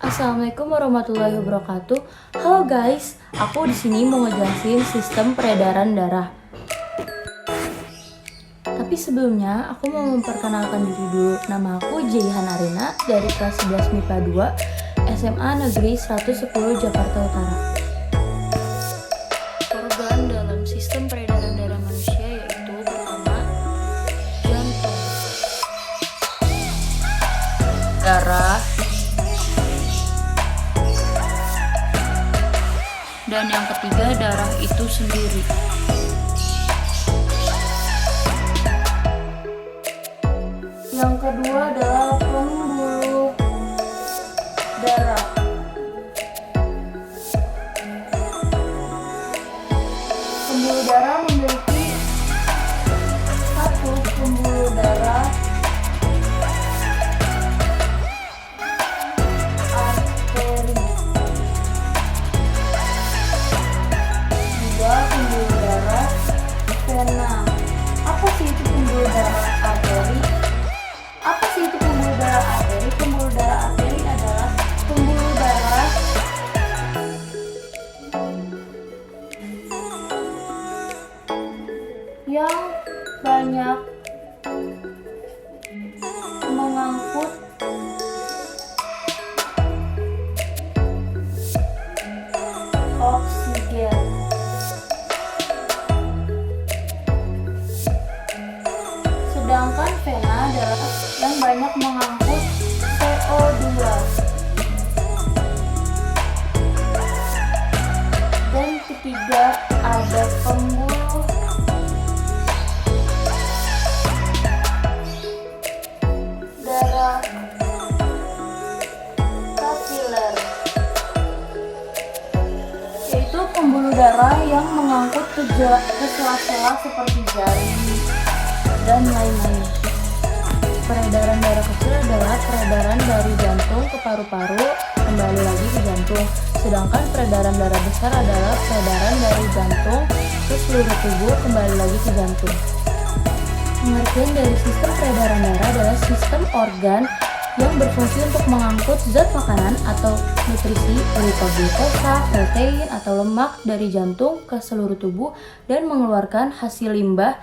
Assalamualaikum warahmatullahi wabarakatuh. Halo guys, aku di sini mau ngejelasin sistem peredaran darah. Tapi sebelumnya aku mau memperkenalkan diri dulu. Nama aku Jaihan Arina dari kelas 11 MIPA 2 SMA Negeri 110 Jakarta Utara. Organ dalam sistem peredaran darah manusia yaitu pertama jantung, darah, dan yang ketiga darah itu sendiri. Yang kedua adalah pembuluh darah. Pembuluh darah memiliki satu pembuluh darah arteri, dua pembuluh darah vena. Apa sih itu pembuluh darah arteri? Apa sih itu pembuluh darah arteri? Pembuluh darah arteri adalah pembuluh darah yang banyak mengangkut oksigen. Sedangkan vena adalah yang banyak mengangkut CO2. Dan ketiga ada pembuluh darah kapiler, yaitu pembuluh darah yang mengangkut ke sela-sela seperti jari dan lain-lain. Peredaran darah kecil adalah peredaran dari jantung ke paru-paru kembali lagi ke jantung. Sedangkan peredaran darah besar adalah peredaran dari jantung ke seluruh tubuh kembali lagi ke jantung. Pengertian dari sistem peredaran darah adalah sistem organ yang berfungsi untuk mengangkut zat makanan atau nutrisi berupa glukosa, protein, atau lemak dari jantung ke seluruh tubuh dan mengeluarkan hasil limbah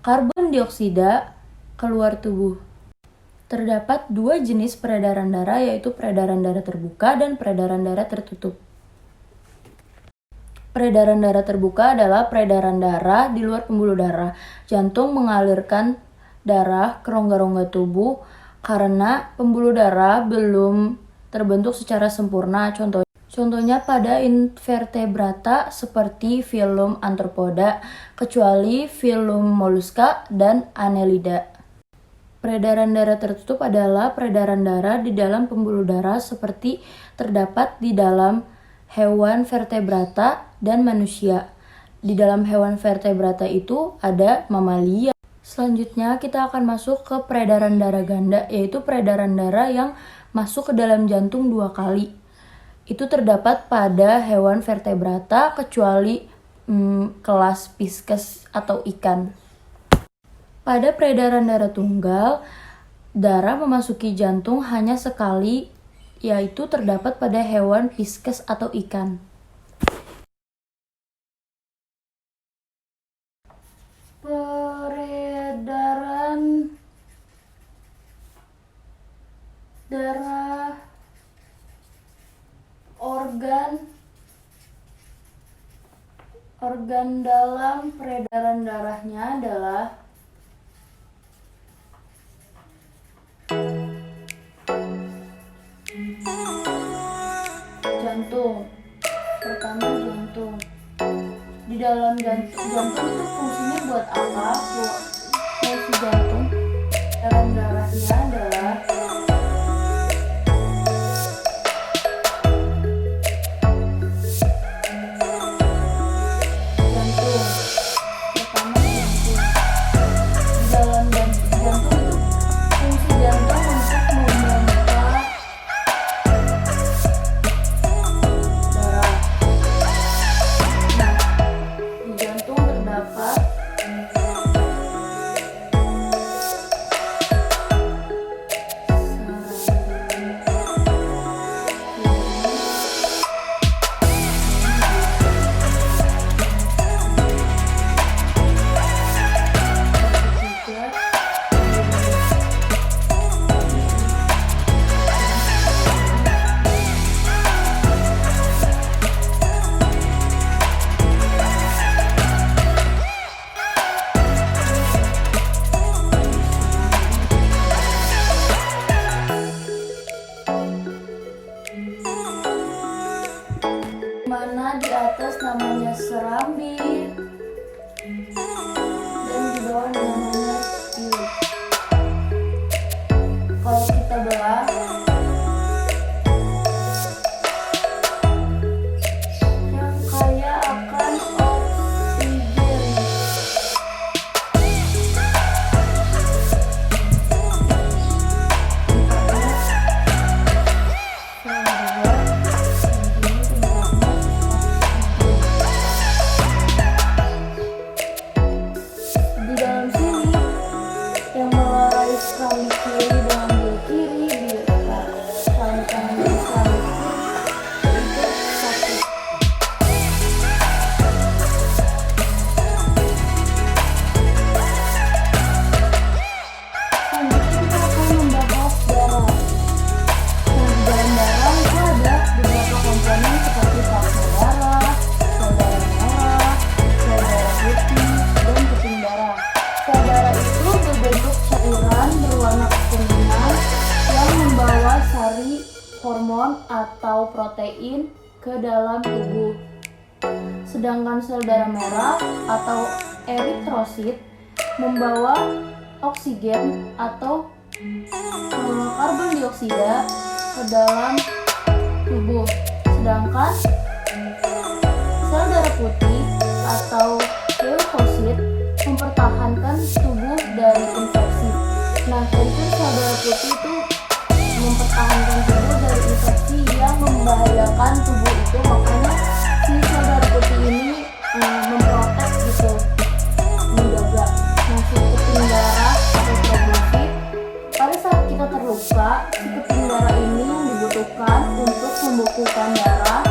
karbon dioksida keluar tubuh. Terdapat dua jenis peredaran darah, yaitu peredaran darah terbuka dan peredaran darah tertutup. Peredaran darah terbuka adalah peredaran darah di luar pembuluh darah. Jantung mengalirkan darah ke rongga-rongga tubuh karena pembuluh darah belum terbentuk secara sempurna. Contohnya pada invertebrata seperti filum Arthropoda, kecuali filum Mollusca dan Annelida. Peredaran darah tertutup adalah peredaran darah di dalam pembuluh darah seperti terdapat di dalam hewan vertebrata dan manusia. Di dalam hewan vertebrata itu ada mamalia. Selanjutnya kita akan masuk ke peredaran darah ganda, yaitu peredaran darah yang masuk ke dalam jantung 2 kali. Itu terdapat pada hewan vertebrata kecuali kelas pisces atau ikan. Pada peredaran darah tunggal, darah memasuki jantung hanya sekali, yaitu terdapat pada hewan pisces atau ikan. Peredaran darah organ dalam peredaran darahnya adalah jantung. Pertama jantung. Di dalam jantung itu fungsinya buat apa? Fungsi jantung dalam darahnya adalah jantung. Pertama jantung. Di dalam jantung itu fungsi jantung untuk memompa darah. Nah, di jantung terdapat mana di atas namanya serambi dan di bawah namanya ilik. Kalau kita belah yang kaya akan oksigen. Di dalam sini yang melerai serambi kiri dengan bilah kiri, bilah serambi kanan dengan serambi kiri itu satu. Selanjutnya kita akan membahas darah. Nah, di dalam darah itu ada beberapa komponen seperti plasma darah, sel darah merah, sel darah putih, dan keping darah. Sel darah itu berbentuk cairan berwarna kekuningan yang membawa sari, hormon, atau protein ke dalam tubuh. Sedangkan sel darah merah atau eritrosit membawa oksigen atau karbon dioksida ke dalam tubuh. Sedangkan sel darah putih atau leukosit mempertahankan tubuh dari infeksi. Nah, tadi kan sel darah putih itu mempertahankan tubuh dari infeksi yang membahayakan tubuh itu, makanya si sel darah putih ini memprotek gitu, menjaga. Nah, si keping darah atau trombosit, pada saat kita terluka, si keping darah ini yang dibutuhkan untuk membukukan darah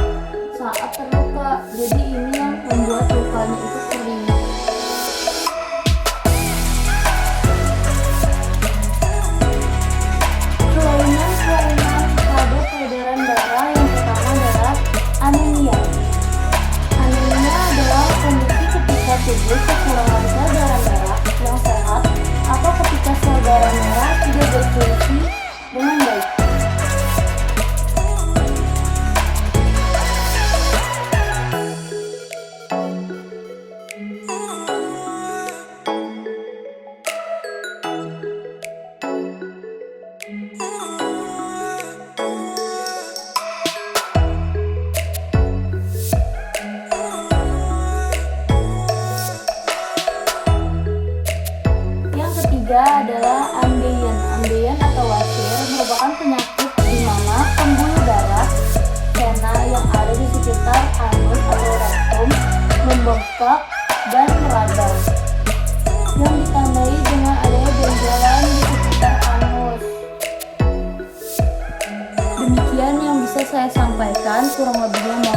saat terluka. Jadi ini yang membuat lukanya itu kering. Kelainan pada peredaran darah yang pertama adalah anemia. Anemia adalah kondisi ketika tubuh kekurangan sel darah merah yang sehat atau ketika sel darah merah tidak berfungsi dengan baik. Yang ketiga adalah ambeien. Ambeien atau wasir merupakan penyakit di mana pembuluh darah vena yang ada di sekitar anus atau rektum membengkak dan meradang, yang ditandai dengan adanya benjolan di sekitar anus. Demikian yang bisa saya sampaikan, kurang lebihnya